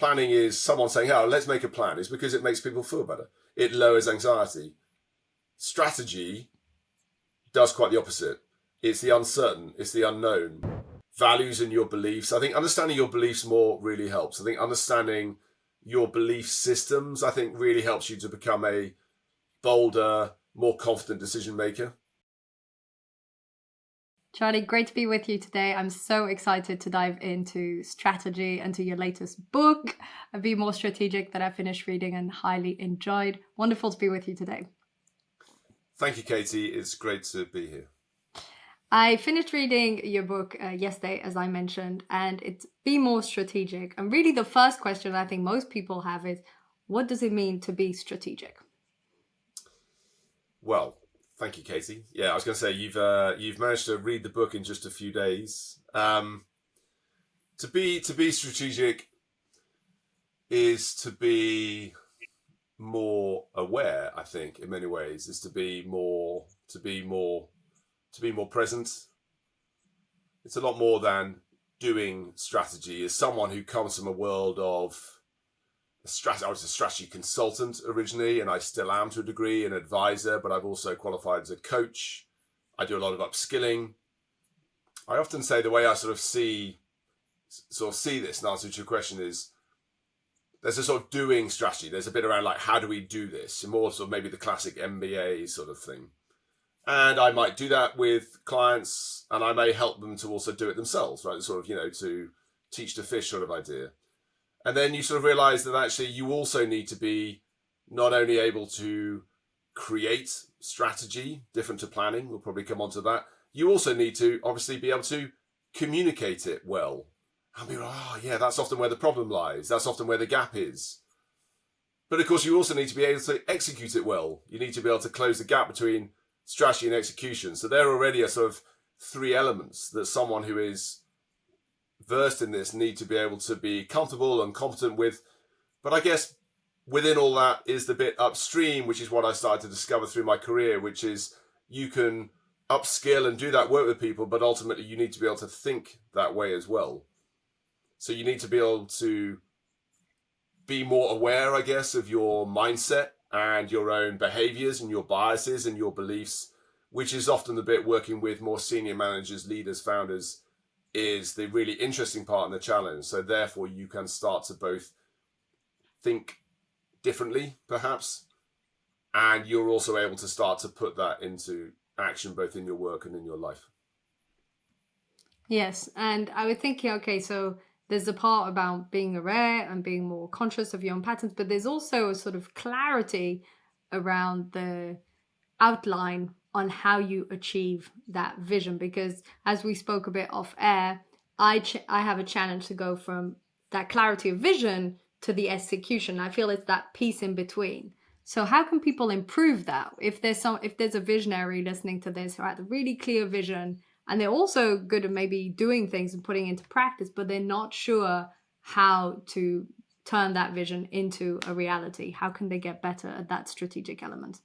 planning is someone saying, oh, let's make a plan, is because it makes people feel better. It lowers anxiety. Strategy does quite the opposite. It's the uncertain, it's the unknown. Values and your beliefs. I think understanding your beliefs more really helps. I think understanding your belief systems, I think, really helps you to become a bolder, more confident decision maker. Charlie, great to be with you today. I'm so excited to dive into strategy and to your latest book, Be More Strategic, that I finished reading and highly enjoyed. Wonderful to be with you today. Thank you, Katie. It's great to be here. I finished reading your book yesterday, as I mentioned, and it's Be More Strategic. And really the first question I think most people have is, what does it mean to be strategic? Well, thank you, Katie. Yeah, I was going to say you've managed to read the book in just a few days. To be strategic is to be more aware. I think in many ways is to be more present. It's a lot more than doing strategy. As someone who comes from a world of I was a strategy consultant originally, and I still am to a degree, an advisor, but I've also qualified as a coach. I do a lot of upskilling. I often say the way I sort of see this, in answer to your question, is there's a sort of doing strategy. There's a bit around like, how do we do this? More sort of maybe the classic MBA sort of thing. And I might do that with clients, and I may help them to also do it themselves, right? Sort of, to teach to fish sort of idea. And then you sort of realize that actually you also need to be not only able to create strategy, different to planning, we'll probably come on to that. You also need to obviously be able to communicate it well. And be like, oh yeah, that's often where the problem lies. That's often where the gap is. But of course, you also need to be able to execute it well. You need to be able to close the gap between strategy and execution. So there are already a sort of three elements that someone who is versed in this need to be able to be comfortable and competent with. But I guess within all that is the bit upstream, which is what I started to discover through my career, which is you can upskill and do that work with people, but ultimately you need to be able to think that way as well. So you need to be able to be more aware, I guess, of your mindset and your own behaviors and your biases and your beliefs, which is often the bit working with more senior managers, leaders, founders, is the really interesting part and the challenge. So therefore you can start to both think differently, perhaps, and you're also able to start to put that into action, both in your work and in your life. Yes, and I was thinking, okay, so there's the part about being aware and being more conscious of your own patterns, but there's also a sort of clarity around the outline on how you achieve that vision. Because as we spoke a bit off air, I have a challenge to go from that clarity of vision to the execution. I feel it's that piece in between. So how can people improve that? If there's a visionary listening to this who had a really clear vision, and they're also good at maybe doing things and putting into practice, but they're not sure how to turn that vision into a reality, how can they get better at that strategic element?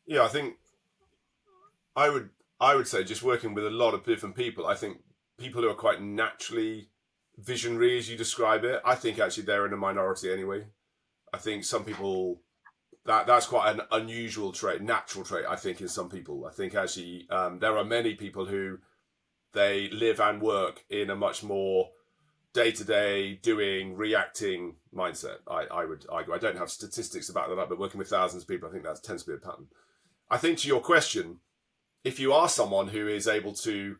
Yeah, I think I would say, just working with a lot of different people, I think people who are quite naturally visionary, as you describe it, I think actually they're in a minority anyway. I think some people, that's quite an unusual trait, natural trait, I think, in some people. I think actually there are many people who they live and work in a much more day-to-day doing, reacting mindset. I would argue. I don't have statistics about that, but working with thousands of people, I think that tends to be a pattern. I think to your question, if you are someone who is able to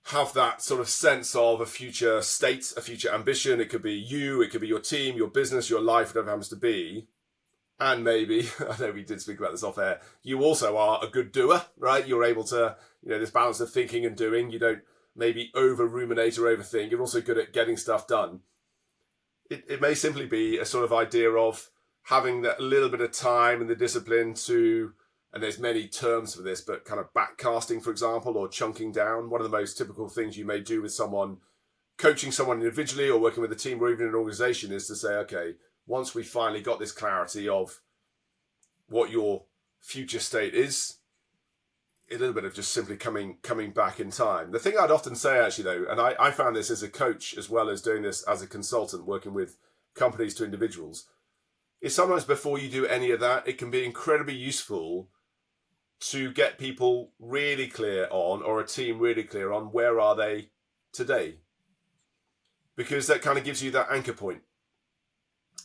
have that sort of sense of a future state, a future ambition, it could be you, it could be your team, your business, your life, whatever it happens to be, and maybe, I know we did speak about this off air, you also are a good doer, right? You're able to, this balance of thinking and doing, you don't maybe over-ruminate or overthink, you're also good at getting stuff done. It may simply be a sort of idea of having that little bit of time and the discipline to, and there's many terms for this, but kind of backcasting, for example, or chunking down. One of the most typical things you may do with someone, coaching someone individually or working with a team or even an organization, is to say, okay, once we finally got this clarity of what your future state is, a little bit of just simply coming back in time. The thing I'd often say, actually, though, and I found this as a coach as well as doing this as a consultant, working with companies to individuals, is sometimes before you do any of that, it can be incredibly useful to get people really clear on, or a team really clear on, where are they today? Because that kind of gives you that anchor point.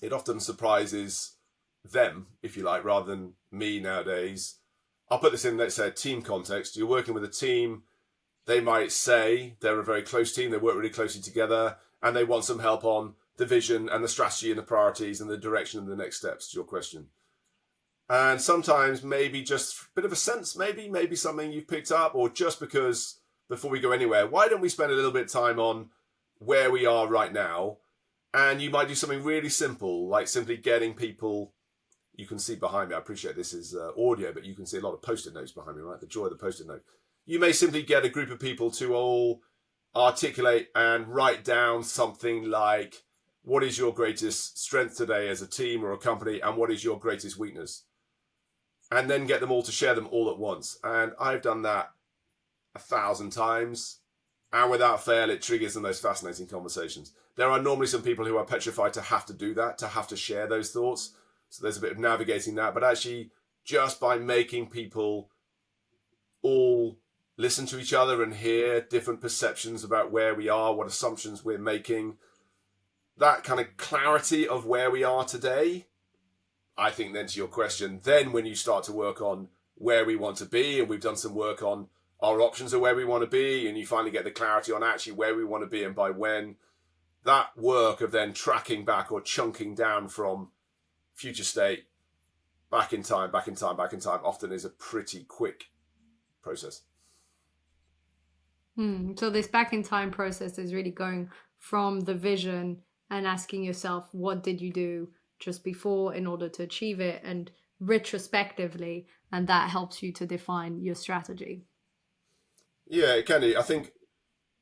It often surprises them, if you like, rather than me nowadays. I'll put this in, let's say, a team context. You're working with a team. They might say they're a very close team. They work really closely together, and they want some help on the vision and the strategy and the priorities and the direction and the next steps, to your question. And sometimes maybe just a bit of a sense, maybe something you've picked up, or just because before we go anywhere, why don't we spend a little bit of time on where we are right now? And you might do something really simple, like simply getting people, you can see behind me, I appreciate this is audio, but you can see a lot of Post-it notes behind me, right? The joy of the Post-it note. You may simply get a group of people to all articulate and write down something like, what is your greatest strength today as a team or a company, and what is your greatest weakness? And then get them all to share them all at once. And I've done that 1,000 times. And without fail, it triggers some of those fascinating conversations. There are normally some people who are petrified to have to do that, to have to share those thoughts. So there's a bit of navigating that. But actually, just by making people all listen to each other and hear different perceptions about where we are, what assumptions we're making, that kind of clarity of where we are today, I think then to your question, then when you start to work on where we want to be, and we've done some work on our options of where we want to be, and you finally get the clarity on actually where we want to be and by when, that work of then tracking back or chunking down from future state back in time often is a pretty quick process. So this back in time process is really going from the vision and asking yourself, what did you do just before in order to achieve it, and retrospectively, and that helps you to define your strategy. Yeah, it can. I think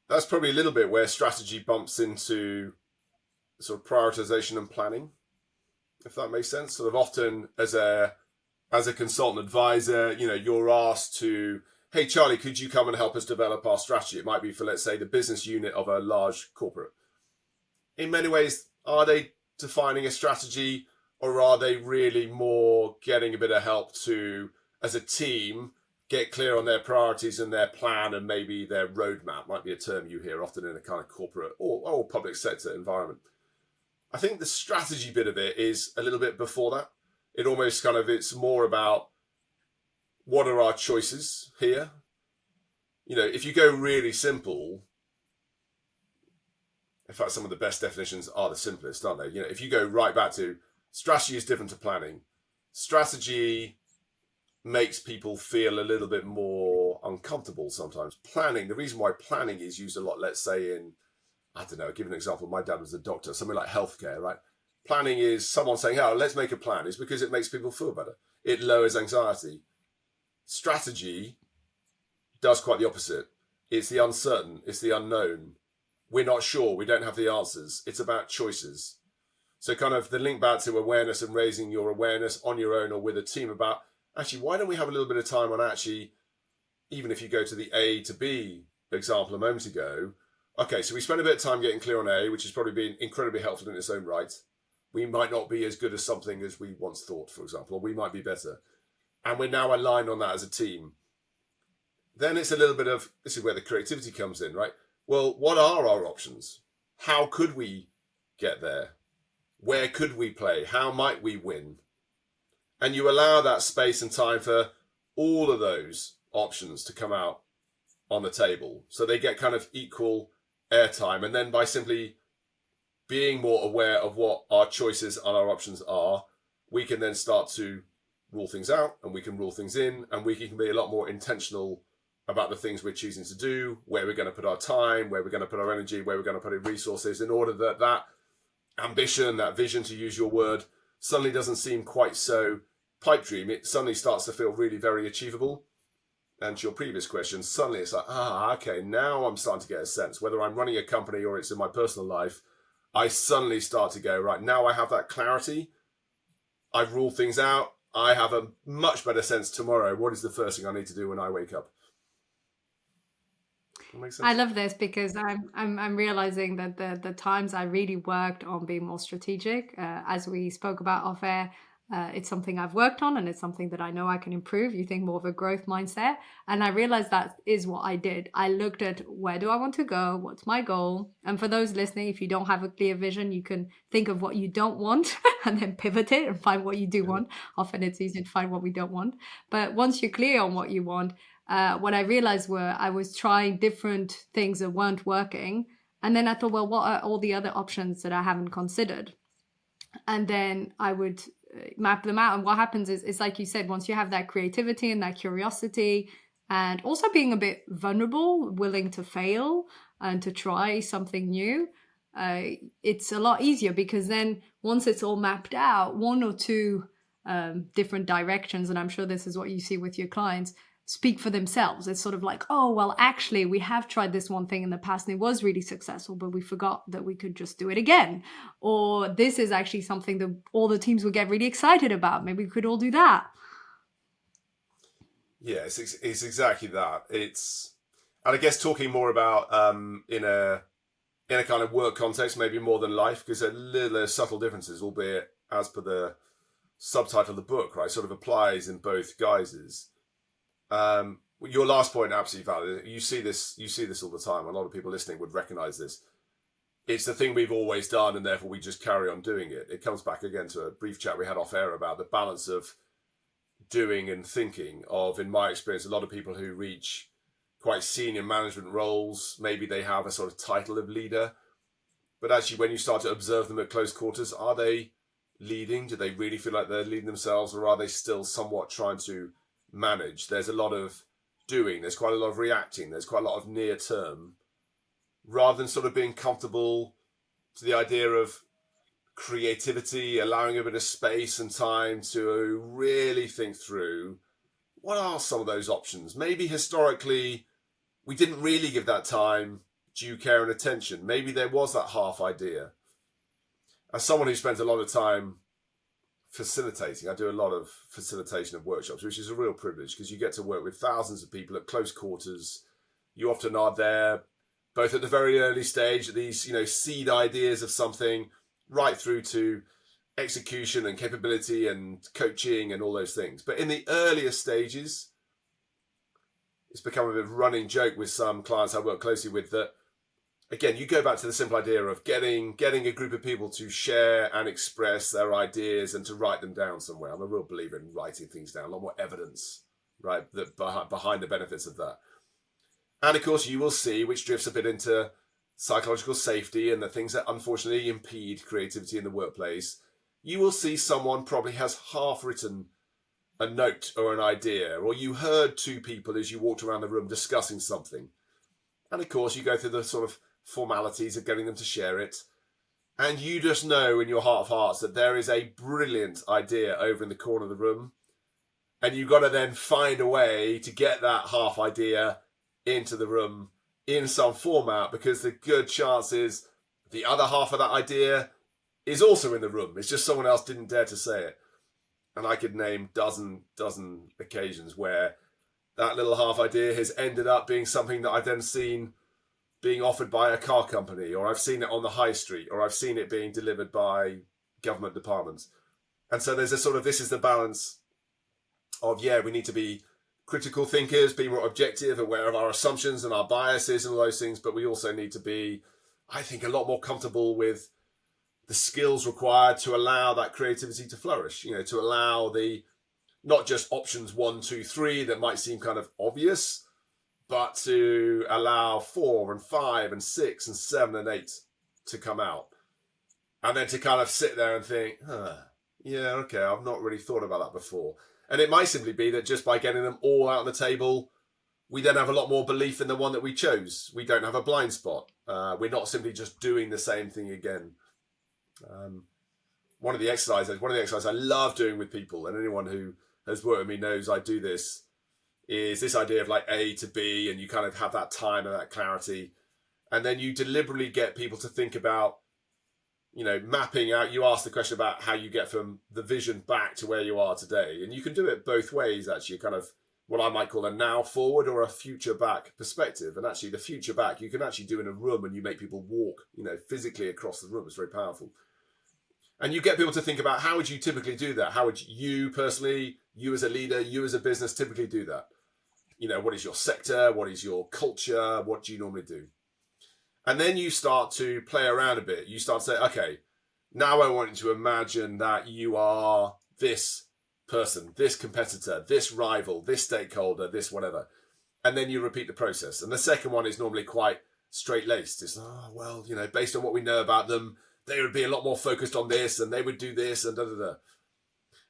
that's probably a little bit where strategy bumps into sort of prioritization and planning, if that makes sense. Sort of often as a consultant advisor, you're asked to, hey, Charlie, could you come and help us develop our strategy? It might be for, let's say, the business unit of a large corporate. In many ways, are they defining a strategy, or are they really more getting a bit of help to, as a team, get clear on their priorities and their plan, and maybe their roadmap? Might be a term you hear often in a kind of corporate or public sector environment. I think the strategy bit of it is a little bit before that. It almost it's more about, what are our choices here? If you go really simple, in fact, some of the best definitions are the simplest, aren't they? If you go right back to, strategy is different to planning. Strategy makes people feel a little bit more uncomfortable sometimes. Planning, the reason why planning is used a lot, let's say in, I don't know, I'll give an example. My dad was a doctor, something like healthcare, right? Planning is someone saying, oh, let's make a plan. It's because it makes people feel better. It lowers anxiety. Strategy does quite the opposite. It's the uncertain, it's the unknown. We're not sure, we don't have the answers. It's about choices. So kind of the link back to awareness and raising your awareness on your own or with a team about, actually, why don't we have a little bit of time on actually, even if you go to the A to B example a moment ago, okay, so we spent a bit of time getting clear on A, which has probably been incredibly helpful in its own right. We might not be as good as something as we once thought, for example, or we might be better. And we're now aligned on that as a team. Then it's a little bit of, this is where the creativity comes in, right? Well, what are our options? How could we get there? Where could we play? How might we win? And you allow that space and time for all of those options to come out on the table. So they get kind of equal airtime. And then by simply being more aware of what our choices and our options are, we can then start to rule things out, and we can rule things in, and we can be a lot more intentional about the things we're choosing to do, where we're going to put our time, where we're going to put our energy, where we're going to put in resources, in order that that ambition, that vision, to use your word, suddenly doesn't seem quite so pipe dream. It suddenly starts to feel really very achievable. And to your previous question, suddenly it's like, okay, now I'm starting to get a sense, whether I'm running a company or it's in my personal life, I suddenly start to go, right, now I have that clarity. I've ruled things out. I have a much better sense tomorrow. What is the first thing I need to do when I wake up? That makes sense. I love this because I'm realizing that the times I really worked on being more strategic, as we spoke about off air, it's something I've worked on and it's something that I know I can improve. You think more of a growth mindset, and I realized that is what I did. I looked at where do I want to go, what's my goal, and for those listening, if you don't have a clear vision, you can think of what you don't want and then pivot it and find what you do want. Often it's easy to find what we don't want, but once you're clear on what you want, what I realized were I was trying different things that weren't working. And then I thought, well, what are all the other options that I haven't considered? And then I would map them out. And what happens is, it's like you said, once you have that creativity and that curiosity, and also being a bit vulnerable, willing to fail and to try something new, it's a lot easier because then once it's all mapped out, one or two different directions, and I'm sure this is what you see with your clients, speak for themselves. It's sort of like, oh, well, actually, we have tried this one thing in the past and it was really successful, but we forgot that we could just do it again. Or this is actually something that all the teams would get really excited about. Maybe we could all do that. Yeah, it's exactly that. And I guess talking more about in a kind of work context, maybe more than life, because there are little subtle differences, albeit as per the subtitle of the book, right, sort of applies in both guises. Your last point, absolutely valid. You see this all the time. A lot of people listening would recognize this. It's the thing we've always done, and therefore we just carry on doing it. It comes back again to a brief chat we had off air about the balance of doing and thinking. Of, in my experience, a lot of people who reach quite senior management roles, maybe they have a sort of title of leader, but actually when you start to observe them at close quarters, are they leading? Do they really feel like they're leading themselves, or are they still somewhat trying to manage? There's a lot of doing, there's quite a lot of reacting, there's quite a lot of near term, rather than sort of being comfortable to the idea of creativity, allowing a bit of space and time to really think through what are some of those options. Maybe historically we didn't really give that time due care and attention. Maybe there was that half idea. As someone who spends a lot of time facilitating, I do a lot of facilitation of workshops, which is a real privilege because you get to work with thousands of people at close quarters. You often are there both at the very early stage, these seed ideas of something, right through to execution and capability and coaching and all those things. But in the earlier stages, it's become a bit of a running joke with some clients I work closely with that, again, you go back to the simple idea of getting a group of people to share and express their ideas and to write them down somewhere. I'm a real believer in writing things down, a lot more evidence, right, that behind the benefits of that. And of course, you will see, which drifts a bit into psychological safety and the things that unfortunately impede creativity in the workplace. You will see someone probably has half written a note or an idea, or you heard two people as you walked around the room discussing something. And of course, you go through the sort of formalities of getting them to share it. And you just know in your heart of hearts that there is a brilliant idea over in the corner of the room. And you've got to then find a way to get that half idea into the room in some format, because the good chance is the other half of that idea is also in the room. It's just someone else didn't dare to say it. And I could name dozen occasions where that little half idea has ended up being something that I've then seen being offered by a car company, or I've seen it on the high street, or I've seen it being delivered by government departments. And so there's a sort of, this is the balance of, yeah, we need to be critical thinkers, be more objective, aware of our assumptions and our biases and all those things, but we also need to be, I think, a lot more comfortable with the skills required to allow that creativity to flourish, to allow the, not just options 1, 2, 3 that might seem kind of obvious, but to allow 4 and 5 and 6 and 7 and 8 to come out. And then to kind of sit there and think, yeah, okay, I've not really thought about that before. And it might simply be that just by getting them all out on the table, we then have a lot more belief in the one that we chose. We don't have a blind spot. We're not simply just doing the same thing again. One of the exercises I love doing with people, and anyone who has worked with me knows I do this, is this idea of like A to B, and you kind of have that time and that clarity. And then you deliberately get people to think about mapping out, you asked the question about how you get from the vision back to where you are today. And you can do it both ways, actually, kind of what I might call a now forward or a future back perspective. And actually the future back, you can actually do in a room and you make people walk, physically across the room. It's very powerful. And you get people to think about how would you typically do that? How would you personally, you as a leader, you as a business typically do that? What is your sector? What is your culture? What do you normally do? And then you start to play around a bit. You start to say, okay, now I want you to imagine that you are this person, this competitor, this rival, this stakeholder, this whatever. And then you repeat the process. And the second one is normally quite straight-laced. It's, based on what we know about them, they would be a lot more focused on this and they would do this and da-da-da.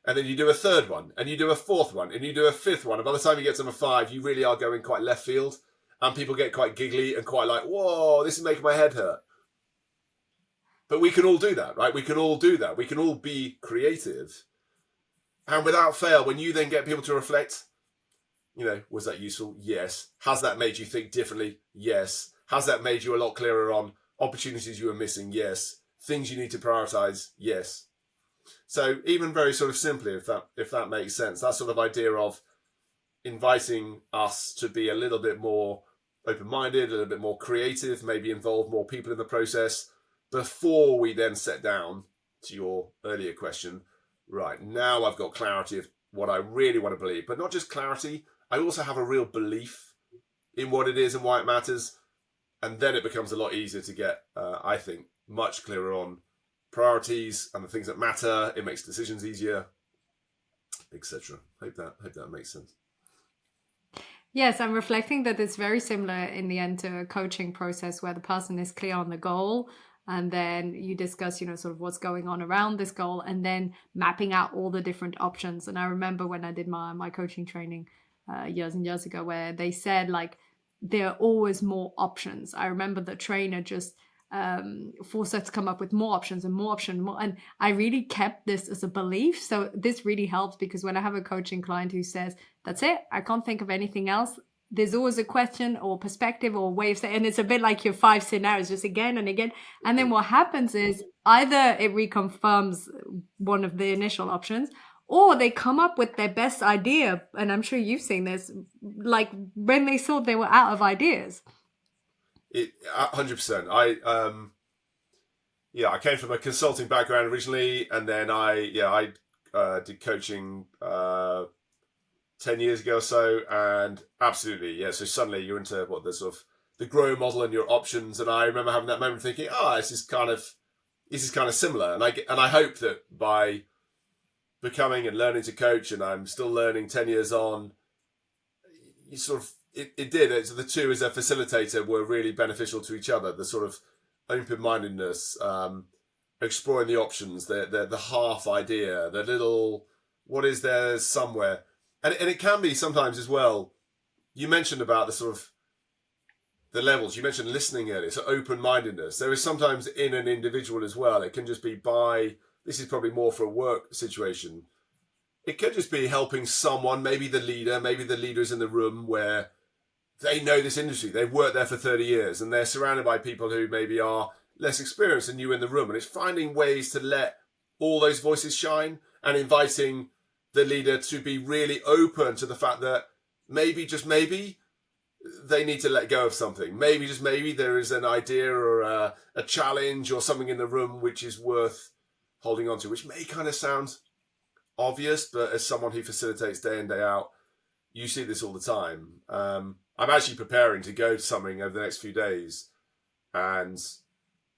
And then you do a third one and you do a fourth one and you do a fifth one. And by the time you get to number 5, you really are going quite left field. And people get quite giggly and quite like, whoa, this is making my head hurt. But we can all do that, right? We can all do that. We can all be creative. And without fail, when you then get people to reflect, was that useful? Yes. Has that made you think differently? Yes. Has that made you a lot clearer on opportunities you were missing? Yes. Things you need to prioritize? Yes. So even very sort of simply, if that makes sense, that sort of idea of inviting us to be a little bit more open-minded, a little bit more creative, maybe involve more people in the process before we then set down to your earlier question. Right, now I've got clarity of what I really want to believe, but not just clarity. I also have a real belief in what it is and why it matters. And then it becomes a lot easier to get, I think, much clearer on priorities and the things that matter. It makes decisions easier, etc. Hope that makes sense. Yes, I'm reflecting that it's very similar in the end to a coaching process where the person is clear on the goal and then you discuss, sort of what's going on around this goal and then mapping out all the different options. And I remember when I did my coaching training years and years ago where they said like there are always more options. I remember the trainer just forced us to come up with more options and more options, more. And I really kept this as a belief. So this really helps because when I have a coaching client who says, that's it, I can't think of anything else, there's always a question or perspective or way of saying, and it's a bit like your 5 scenarios, just again and again. And then what happens is either it reconfirms one of the initial options or they come up with their best idea. And I'm sure you've seen this, like when they thought they were out of ideas. 100%. I came from a consulting background originally, and then I did coaching 10 years ago or so, and absolutely, yeah. So suddenly you're into the grow model and your options, and I remember having that moment thinking, this is kind of similar, and I hope that by becoming and learning to coach, and I'm still learning 10 years on, you sort of. It did. So the two as a facilitator were really beneficial to each other. The sort of open-mindedness, exploring the options, the half idea, the little, what is there somewhere. And it can be sometimes as well. You mentioned about the sort of the levels. You mentioned listening earlier. So open-mindedness. There is sometimes in an individual as well. It can just be this is probably more for a work situation. It could just be helping someone, maybe the leader is in the room where they know this industry. They've worked there for 30 years and they're surrounded by people who maybe are less experienced than you in the room. And it's finding ways to let all those voices shine and inviting the leader to be really open to the fact that maybe, just maybe, they need to let go of something. Maybe, just maybe, there is an idea or a challenge or something in the room which is worth holding on to, which may kind of sound obvious, but as someone who facilitates day in, day out, you see this all the time. I'm actually preparing to go to something over the next few days, and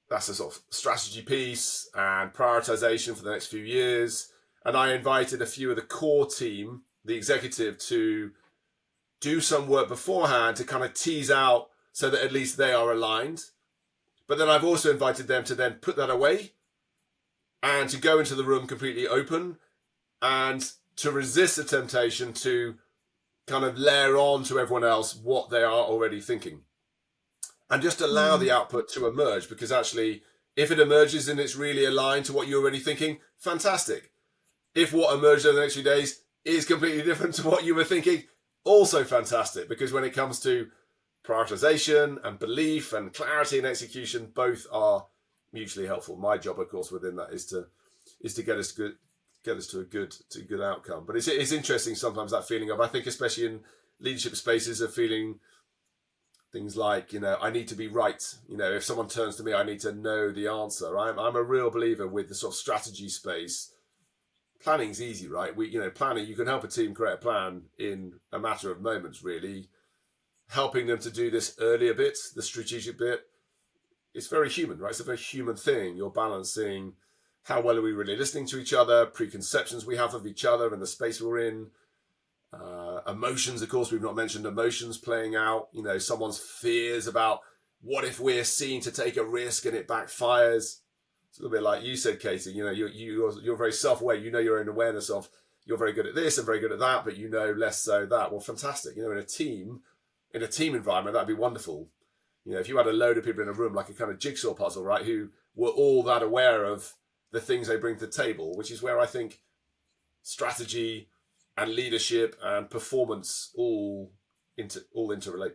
that's a sort of strategy piece and prioritization for the next few years. And I invited a few of the core team, the executive, to do some work beforehand to kind of tease out so that at least they are aligned. But then I've also invited them to then put that away and to go into the room completely open and to resist the temptation to kind of layer on to everyone else what they are already thinking. And just allow the output to emerge, because actually, if it emerges and it's really aligned to what you're already thinking, fantastic. If what emerged over the next few days is completely different to what you were thinking, also fantastic. Because when it comes to prioritization and belief and clarity and execution, both are mutually helpful. My job, of course, within that is to get us to a good outcome. But it's interesting sometimes, that feeling of, I think especially in leadership spaces, of feeling things like, I need to be right. If someone turns to me, I need to know the answer. I'm a real believer with the sort of strategy space. Planning's easy, right? Planning, you can help a team create a plan in a matter of moments, really. Helping them to do this earlier bit, the strategic bit, it's very human, right? It's a very human thing. You're balancing how well are we really listening to each other, preconceptions we have of each other and the space we're in. Emotions, of course, we've not mentioned emotions playing out. Someone's fears about what if we're seen to take a risk and it backfires. It's a little bit like you said, Katie. You're very self-aware. Your own awareness of, you're very good at this and very good at that, but less so that. Well, fantastic. In a team environment, that'd be wonderful. If you had a load of people in a room, like a kind of jigsaw puzzle, right, who were all that aware of the things they bring to the table, which is where I think strategy and leadership and performance all interrelate.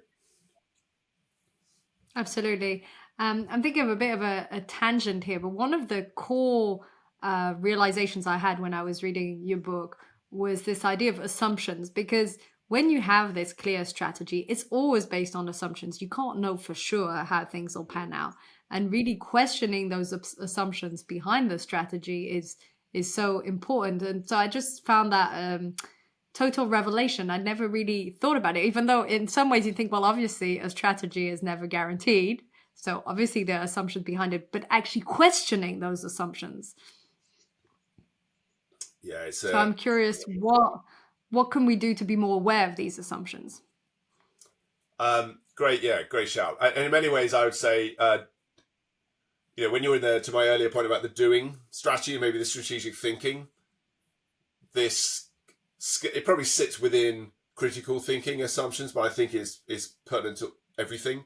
Absolutely. I'm thinking of a bit of a tangent here, but one of the core realizations I had when I was reading your book was this idea of assumptions, because when you have this clear strategy, it's always based on assumptions. You can't know for sure how things will pan out. And really questioning those assumptions behind the strategy is so important. And so I just found that total revelation. I'd never really thought about it, even though in some ways you think, well, obviously a strategy is never guaranteed. So obviously there are assumptions behind it, but actually questioning those assumptions. Yeah, so I'm curious, what can we do to be more aware of these assumptions? Great shout. And in many ways, I would say, when you're in there, to my earlier point about the doing strategy, maybe the strategic thinking, it probably sits within critical thinking assumptions, but I think is pertinent to everything.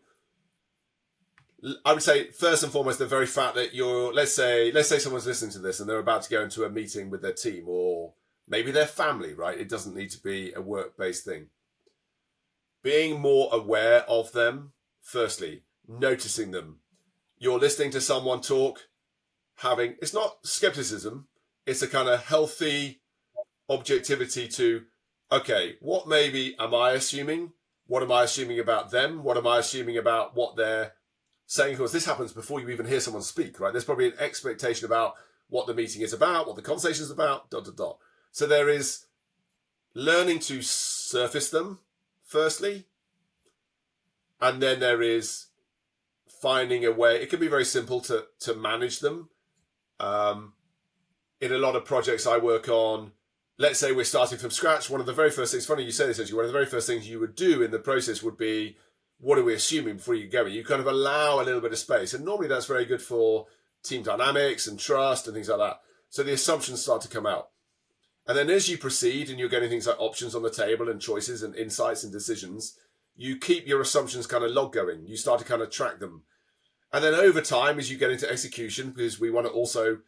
I would say first and foremost, the very fact that let's say someone's listening to this and they're about to go into a meeting with their team or maybe their family, right? It doesn't need to be a work-based thing. Being more aware of them, firstly, noticing them. You're listening to someone talk, it's not skepticism, it's a kind of healthy objectivity to, okay, what maybe am I assuming? What am I assuming about them? What am I assuming about what they're saying? Of course, this happens before you even hear someone speak, right? There's probably an expectation about what the meeting is about, what the conversation is about, ... So there is learning to surface them, firstly, and then there is finding a way. It can be very simple to manage them. In a lot of projects I work on, let's say we're starting from scratch, one of the very first things, funny you say this, actually, one of the very first things you would do in the process would be, what are we assuming before you go in? You kind of allow a little bit of space. And normally that's very good for team dynamics and trust and things like that. So the assumptions start to come out. And then as you proceed and you're getting things like options on the table and choices and insights and decisions, you keep your assumptions kind of log going. You start to kind of track them. And then over time, as you get into execution, because we want to also,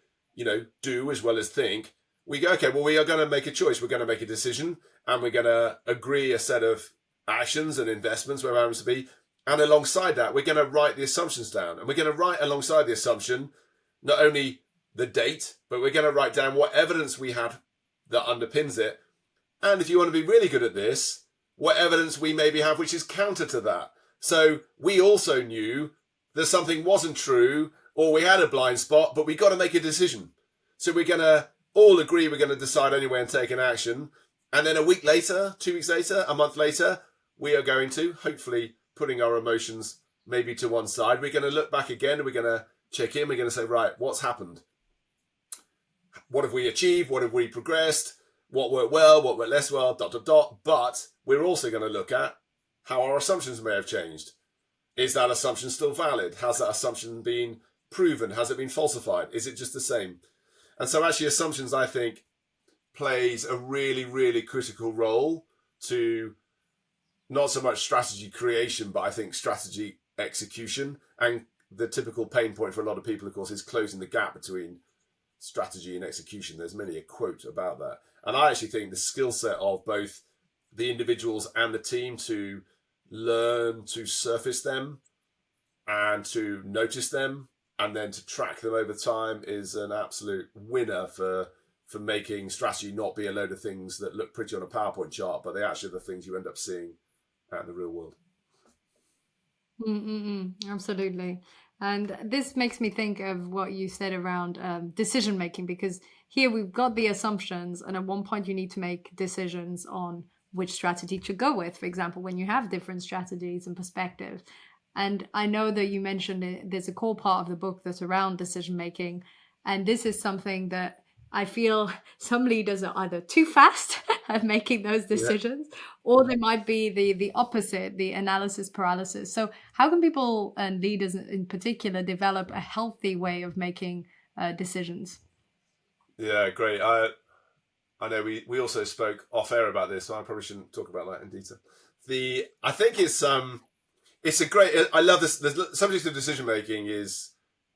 do as well as think, we go, okay, well, we are going to make a choice. We're going to make a decision and we're going to agree a set of actions and investments where it happens to be. And alongside that, we're going to write the assumptions down. And we're going to write alongside the assumption, not only the date, but we're going to write down what evidence we have that underpins it. And if you want to be really good at this, what evidence we maybe have which is counter to that. So we also knew that something wasn't true or we had a blind spot, but we got to make a decision. So we're going to all agree we're going to decide anyway and take an action. And then a week later, 2 weeks later, a month later, we are going to, hopefully putting our emotions maybe to one side, we're going to look back again and we're going to check in. We're going to say, right, what's happened? What have we achieved? What have we progressed? What worked well? What worked less well? ... But we're also going to look at how our assumptions may have changed. Is that assumption still valid? Has that assumption been proven? Has it been falsified? Is it just the same? And so actually assumptions, I think, plays a really, really critical role to not so much strategy creation, but I think strategy execution. And the typical pain point for a lot of people, of course, is closing the gap between strategy and execution. There's many a quote about that. And I actually think the skill set of both the individuals and the team to learn to surface them and to notice them and then to track them over time is an absolute winner for making strategy not be a load of things that look pretty on a PowerPoint chart, but they actually are the things you end up seeing out in the real world. Absolutely. And this makes me think of what you said around decision making, because here we've got the assumptions, and at one point you need to make decisions on which strategy to go with, for example, when you have different strategies and perspectives. And I know that you mentioned there's a core part of the book that's around decision making. And this is something that I feel some leaders are either too fast at making those decisions, or they might be the opposite, the analysis paralysis. So how can people and leaders in particular develop a healthy way of making decisions? Yeah, great. I know we also spoke off air about this, so I probably shouldn't talk about that in detail. I think it's a great. I love this. The subject of decision making is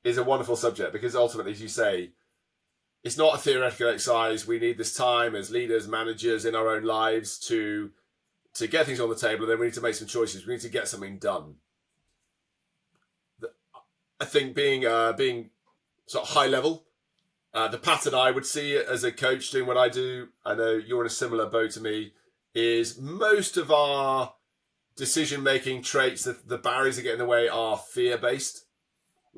a wonderful subject, because ultimately, as you say, it's not a theoretical exercise. We need this time as leaders, managers in our own lives to get things on the table, and then we need to make some choices. We need to get something done. I think being sort of high level, the pattern I would see as a coach doing what I do, I know you're in a similar boat to me, is most of our decision-making traits, the barriers that get in the way, are fear-based.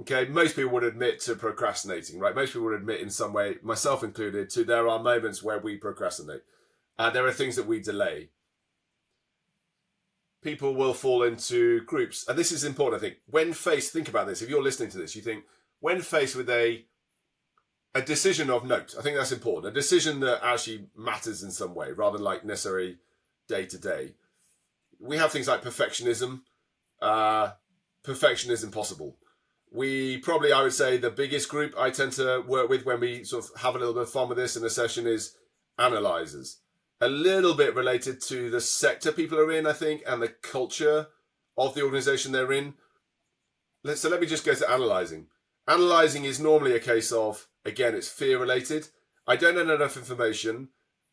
Okay, most people would admit to procrastinating, right? Most people would admit in some way, myself included, to there are moments where we procrastinate. There are things that we delay. People will fall into groups, and this is important, I think. When faced, think about this. If you're listening to this, you think, when faced with a decision of note, I think that's important. A decision that actually matters in some way, rather than like necessary day to day. We have things like perfectionism. Perfection impossible. We probably, I would say, the biggest group I tend to work with when we sort of have a little bit of fun with this in a session is analyzers. A little bit related to the sector people are in, I think, and the culture of the organization they're in. So let me just go to analyzing. Analyzing is normally a case of, again, it's fear related. I don't know enough information.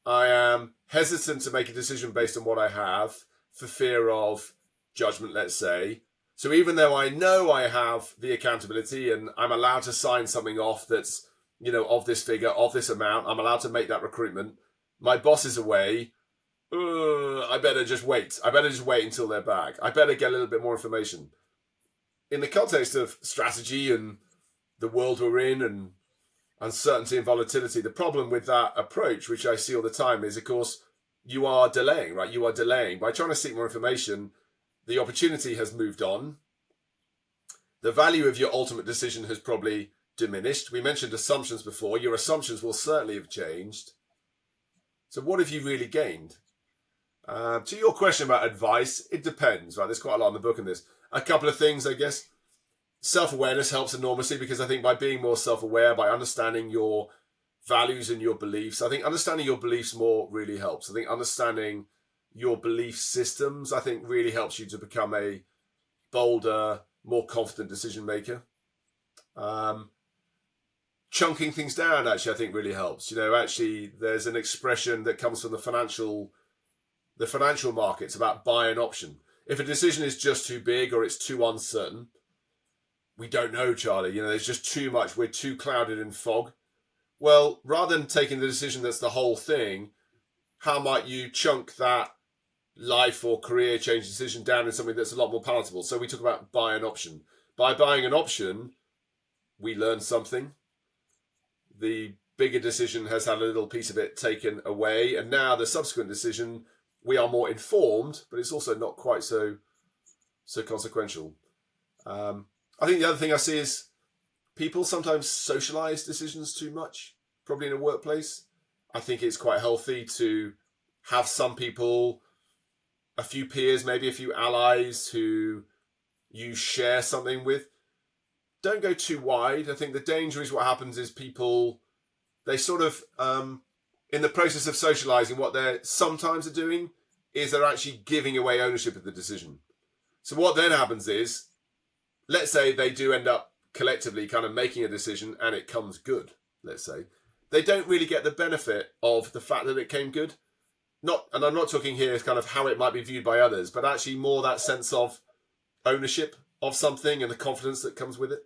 I am hesitant to make a decision based on what I have for fear of judgment, let's say. So even though I know I have the accountability and I'm allowed to sign something off that's, of this figure, of this amount, I'm allowed to make that recruitment. My boss is away. I better just wait. I better just wait until they're back. I better get a little bit more information. In the context of strategy and the world we're in and uncertainty and volatility, the problem with that approach, which I see all the time, is, of course, you are delaying, right? You are delaying. By trying to seek more information, the opportunity has moved on. The value of your ultimate decision has probably diminished. We mentioned assumptions before. Your assumptions will certainly have changed. So what have you really gained? To your question about advice, it depends, right? There's quite a lot in the book on this. A couple of things, I guess. Self-awareness helps enormously, because I think by being more self-aware, by understanding your values and your beliefs, I think understanding your beliefs more really helps. I think understanding your belief systems, I think, really helps you to become a bolder, more confident decision maker. Chunking things down, actually, I think really helps. Actually, there's an expression that comes from the financial markets about buy an option. If a decision is just too big or it's too uncertain, we don't know, Charlie. There's just too much. We're too clouded in fog. Well, rather than taking the decision that's the whole thing, how might you chunk that life or career change decision down in something that's a lot more palatable? So we talk about buy an option. By buying an option, we learn something. The bigger decision has had a little piece of it taken away, and now the subsequent decision, we are more informed, but it's also not quite so consequential. I think the other thing I see is people sometimes socialize decisions too much, probably in a workplace. I think it's quite healthy to have some people, a few peers, maybe a few allies who you share something with. Don't go too wide. I think the danger is what happens is people, they sort of, in the process of socializing, what they're sometimes are doing is they're actually giving away ownership of the decision. So what then happens is, let's say they do end up collectively kind of making a decision and it comes good, let's say. They don't really get the benefit of the fact that it came good. And I'm not talking here as kind of how it might be viewed by others, but actually more that sense of ownership of something and the confidence that comes with it.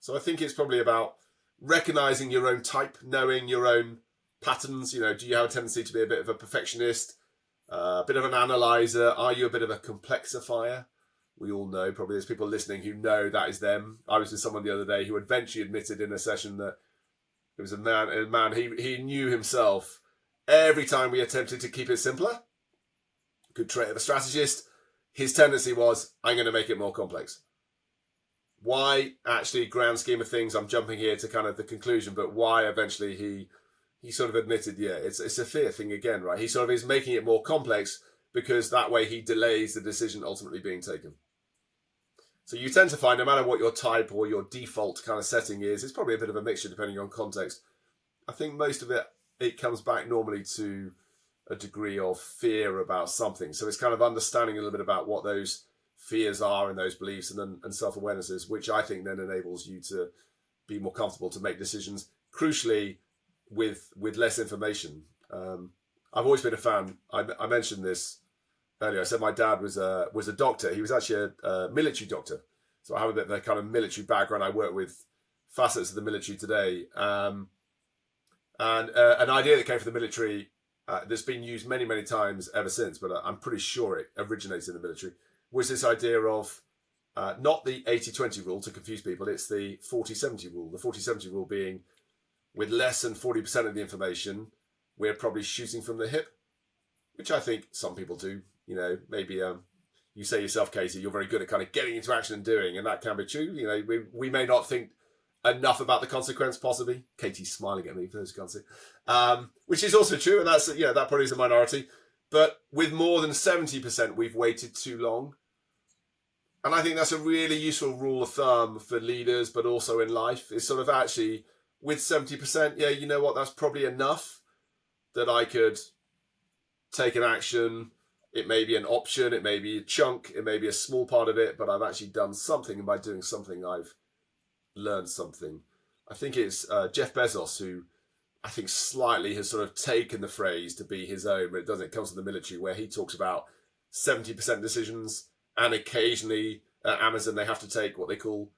So I think it's probably about recognizing your own type, knowing your own patterns. Do you have a tendency to be a bit of a perfectionist, a bit of an analyzer? Are you a bit of a complexifier? We all know, probably there's people listening who know that is them. I was with someone the other day who eventually admitted in a session that it was a man, he knew himself. Every time we attempted to keep it simpler, good trait of a strategist, his tendency was, I'm going to make it more complex. Why? Actually, grand scheme of things, I'm jumping here to kind of the conclusion, but why eventually he sort of admitted, it's a fear thing again, right? He sort of is making it more complex because that way he delays the decision ultimately being taken. So you tend to find, no matter what your type or your default kind of setting is, it's probably a bit of a mixture depending on context. I think most of it comes back normally to a degree of fear about something. So it's kind of understanding a little bit about what those fears are and those beliefs and self-awarenesses, which I think then enables you to be more comfortable to make decisions, crucially with less information. I've always been a fan. I mentioned this earlier. I said my dad was a doctor. He was actually a military doctor. So I have a bit of a kind of military background. I work with facets of the military today. And an idea that came from the military that's been used many, many times ever since, but I'm pretty sure it originates in the military, was this idea of not the 80-20 rule to confuse people, it's the 40-70 rule. The 40-70 rule being with less than 40% of the information, we're probably shooting from the hip, which I think some people do. Maybe you say yourself, Katie, you're very good at kind of getting into action and doing, and that can be true. We may not think enough about the consequence, possibly. Katie's smiling at me for those who can't see, which is also true, and that's that probably is a minority. But with more than 70%, we've waited too long. And I think that's a really useful rule of thumb for leaders, but also in life, is sort of actually with 70%, you know what, that's probably enough that I could take an action. It may be an option, it may be a chunk, it may be a small part of it, but I've actually done something, and by doing something, I've learned something. I think it's Jeff Bezos who I think slightly has sort of taken the phrase to be his own, but it comes from the military, where he talks about 70% decisions, and occasionally at Amazon they have to take what they call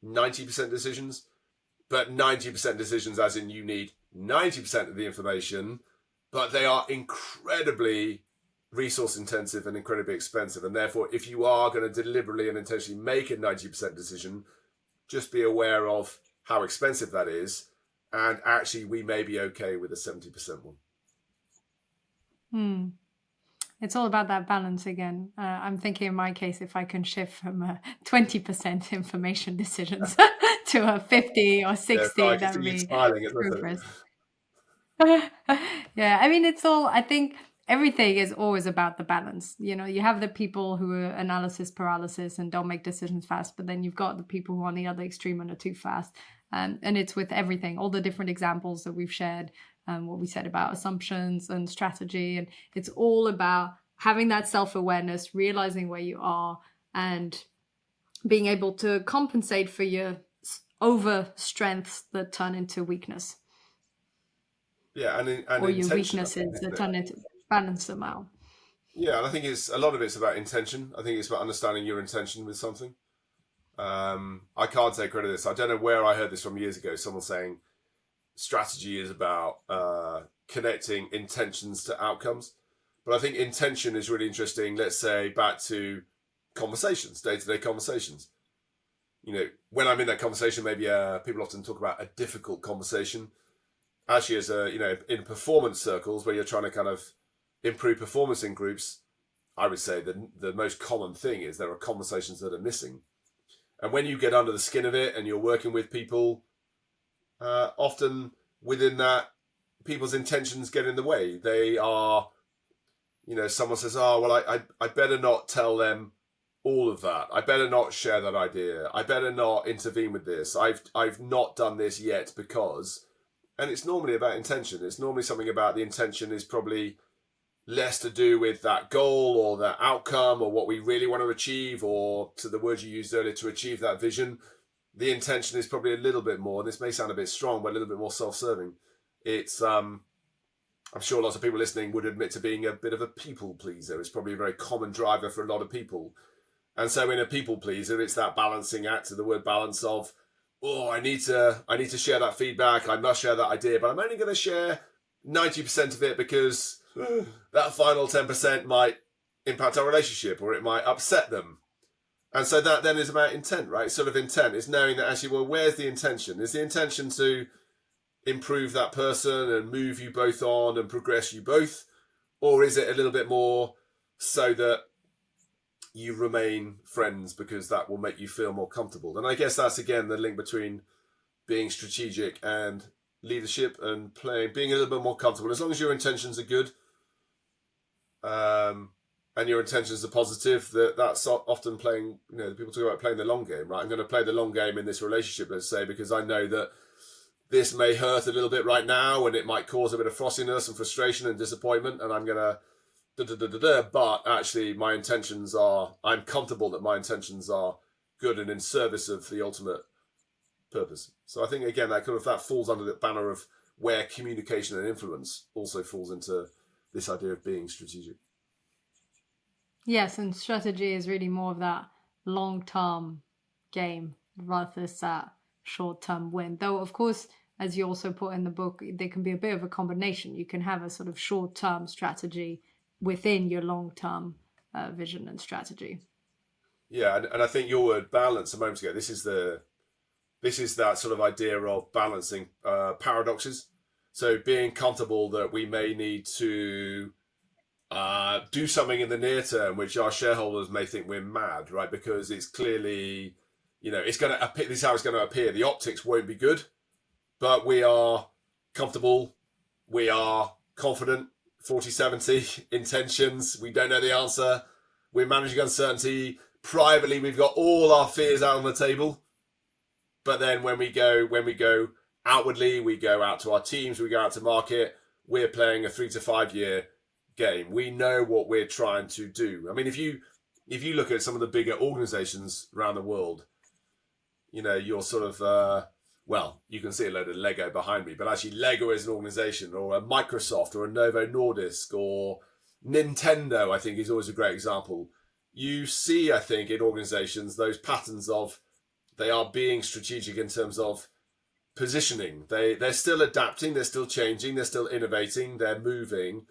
90% decisions, but 90% decisions as in you need 90% of the information, but they are incredibly resource intensive and incredibly expensive. And therefore, if you are going to deliberately and intentionally make a 90% decision, just be aware of how expensive that is. And actually, we may be okay with a 70% one. It's all about that balance again. I'm thinking in my case, if I can shift from 20% information decisions to a 50 or 60, that would be progress. Yeah, I mean, I think everything is always about the balance. You have the people who are analysis paralysis and don't make decisions fast, but then you've got the people who are on the other extreme and are too fast. And it's with everything, all the different examples that we've shared, what we said about assumptions and strategy. And it's all about having that self-awareness, realizing where you are, and being able to compensate for your over strengths that turn into weakness. Yeah, and or your weaknesses that turn into balance them out. Yeah, and I think a lot of it's about intention. I think it's about understanding your intention with something. I can't take credit for this. I don't know where I heard this from years ago. Someone saying strategy is about connecting intentions to outcomes. But I think intention is really interesting. Let's say back to conversations, day-to-day conversations. When I'm in that conversation, maybe people often talk about a difficult conversation. Actually, as in performance circles where you're trying to kind of improve performance in groups, I would say the most common thing is there are conversations that are missing. And when you get under the skin of it and you're working with people, often within that, people's intentions get in the way. They are, someone says, oh, well, I better not tell them all of that. I better not share that idea. I better not intervene with this. I've not done this yet because... And it's normally about intention. It's normally something about the intention is probably less to do with that goal or that outcome or what we really want to achieve, or to the words you used earlier, to achieve that vision. The intention is probably a little bit more, this may sound a bit strong, but a little bit more self-serving. It's, I'm sure lots of people listening would admit to being a bit of a people pleaser. It's probably a very common driver for a lot of people. And so in a people pleaser, it's that balancing act, to the word balance, of oh, I need to share that feedback. I must share that idea, but I'm only going to share 90% of it because that final 10% might impact our relationship or it might upset them. And so that then is about intent, right? Sort of intent is knowing that actually, well, where's the intention? Is the intention to improve that person and move you both on and progress you both? Or is it a little bit more so that you remain friends because that will make you feel more comfortable? And I guess that's, again, the link between being strategic and leadership and being a little bit more comfortable. As long as your intentions are good, and your intentions are positive, that's often playing, people talk about playing the long game, right? I'm going to play the long game in this relationship, let's say, because I know that this may hurt a little bit right now and it might cause a bit of frostiness and frustration and disappointment, and I'm going to but actually I'm comfortable that my intentions are good and in service of the ultimate purpose. So I think, again, that falls under the banner of where communication and influence also falls into this idea of being strategic. Yes, and strategy is really more of that long-term game rather than that short-term win. Though, of course, as you also put in the book, there can be a bit of a combination. You can have a sort of short-term strategy within your long-term vision and strategy. Yeah, and I think your word balance a moment ago, this is that sort of idea of balancing paradoxes. So being comfortable that we may need to do something in the near term, which our shareholders may think we're mad, right? Because it's clearly, it's going to appear. This is how it's going to appear. The optics won't be good, but we are comfortable. We are confident. 40-70 intentions. We don't know the answer. We're managing uncertainty. Privately, we've got all our fears out on the table. But then when we go outwardly, we go out to our teams, we go out to market, we're playing a 3 to 5 year game. We know what we're trying to do. I mean, if you look at some of the bigger organizations around the world, you're sort of, you can see a load of Lego behind me, but actually Lego is an organization, or a Microsoft or a Novo Nordisk or Nintendo, I think, is always a great example. You see, I think, in organizations, those patterns of they are being strategic in terms of positioning. They're still adapting, they're still changing, they're still innovating, they're moving,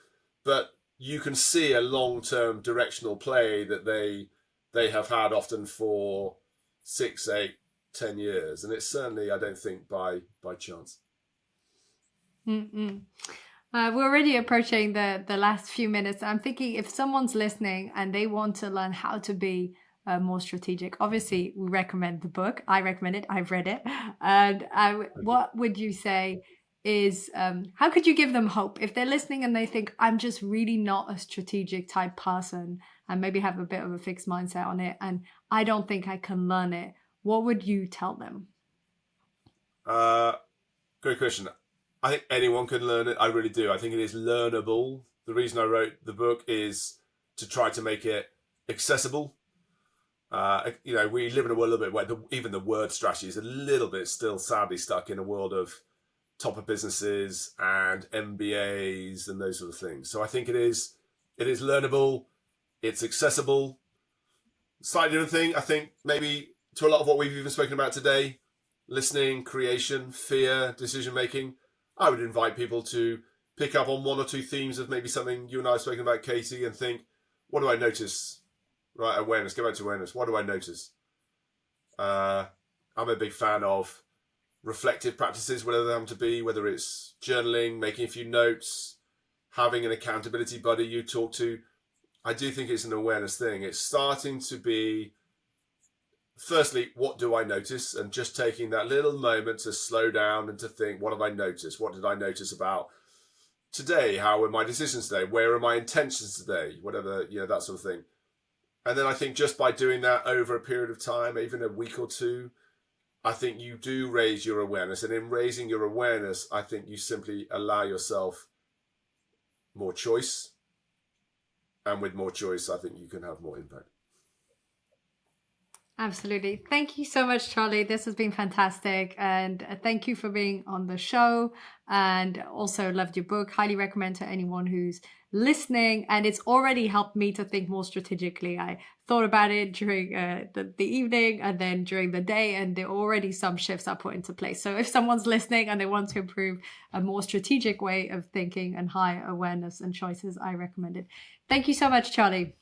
but you can see a long-term directional play that they have had often for 6, 8, 10 years, and it's certainly, I don't think, by chance. We're already approaching the last few minutes. I'm thinking if someone's listening and they want to learn how to be more strategic, obviously we recommend the book. I recommend it. I've read it. And what would you say is, how could you give them hope if they're listening and they think, I'm just really not a strategic type person and maybe have a bit of a fixed mindset on it and I don't think I can learn it? What would you tell them? Great question. I think anyone can learn it. I really do. I think it is learnable. The reason I wrote the book is to try to make it accessible. We live in a world a little bit where even the word strategy is a little bit still sadly stuck in a world of top of businesses and MBAs and those sort of things. So I think it is learnable. It's accessible. Slightly different thing, I think, maybe to a lot of what we've even spoken about today, listening, creation, fear, decision making. I would invite people to pick up on 1 or 2 themes of maybe something you and I have spoken about, Katie, and think, what do I notice? Right, awareness. Go back to awareness. What do I notice? I'm a big fan of reflective practices, whatever they happen to be, whether it's journaling, making a few notes, having an accountability buddy you talk to. I do think it's an awareness thing. It's starting to be, firstly, what do I notice? And just taking that little moment to slow down and to think, what have I noticed? What did I notice about today? How were my decisions today? Where are my intentions today? Whatever, that sort of thing. And then I think just by doing that over a period of time, even a week or 2, I think you do raise your awareness. And in raising your awareness, I think you simply allow yourself more choice. And with more choice, I think you can have more impact. Absolutely. Thank you so much, Charlie. This has been fantastic. And thank you for being on the show. And also loved your book. Highly recommend to anyone who's listening. And it's already helped me to think more strategically. I thought about it during the evening and then during the day. And there are already some shifts I put into place. So if someone's listening and they want to improve a more strategic way of thinking and higher awareness and choices, I recommend it. Thank you so much, Charlie.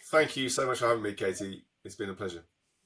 Thank you so much for having me, Katie. It's been a pleasure.